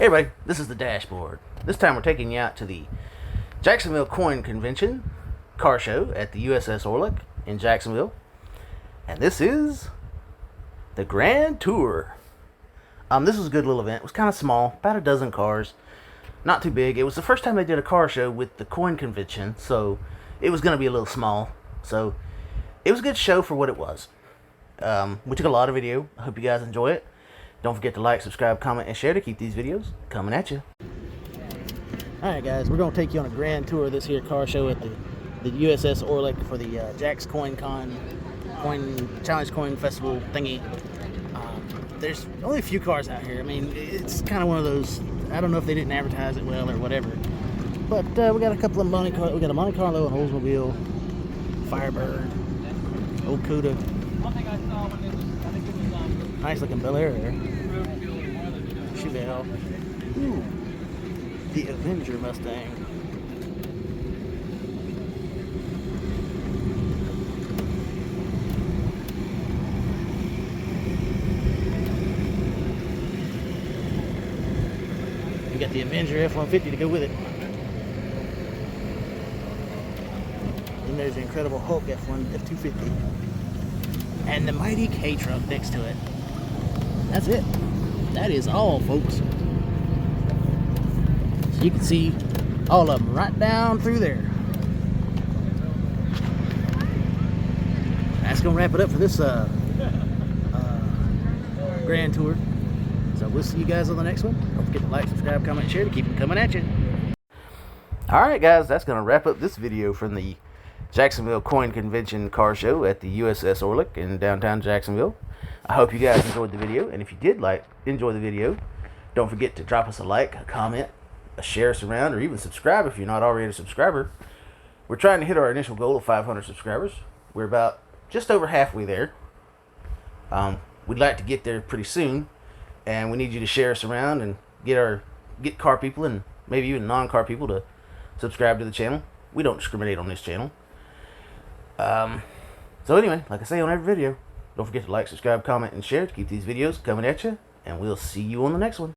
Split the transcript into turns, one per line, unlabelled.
Hey everybody, this is the dashboard. This time we're taking you out to the Jacksonville Coin Convention car show at the USS Orleck in Jacksonville. And this is the Grand Tour. This was a good little event. It was kind of small, about a dozen cars. Not too big. It was the first time they did a car show with the coin convention, so it was going to be a little small. So it was a good show for what it was. We took a lot of video. I hope you guys enjoy it. Don't forget to like, subscribe, comment, and share to keep these videos coming at you. Alright guys, we're going to take you on a grand tour of this here car show at the USS Orleck for the Jack's Coin Challenge Coin Festival thingy. There's only a few cars out here. I mean, it's kind of one of those, I don't know if they didn't advertise it well or whatever. But we got a couple of Monte Carlo, we got a Monte Carlo, an Oldsmobile, Firebird, old Cuda. Nice looking Bel Air there. Chevelle. Ooh, the Avenger Mustang. We got the Avenger F-150 to go with it. Then there's the Incredible Hulk F250. And the mighty K-Truck next to it. That's it. That is all, folks. So you can see all of them right down through there. That's gonna wrap it up for this grand tour. So we'll see you guys on the next one. Don't forget to like, subscribe, comment, share to keep them coming at you. Alright guys, that's gonna wrap up this video from the Jacksonville Coin Convention car show at the USS Orleck in downtown Jacksonville. I hope you guys enjoyed the video, and if you did enjoy the video, don't forget to drop us a like, a comment, a share us around, or even subscribe if you're not already a subscriber. We're trying to hit our initial goal of 500 subscribers. We're about just over halfway there. We'd like to get there pretty soon, and we need you to share us around and get car people and maybe even non-car people to subscribe to the channel. We don't discriminate on this channel. So anyway, like I say on every video, don't forget to like, subscribe, comment, and share to keep these videos coming at you, and we'll see you on the next one.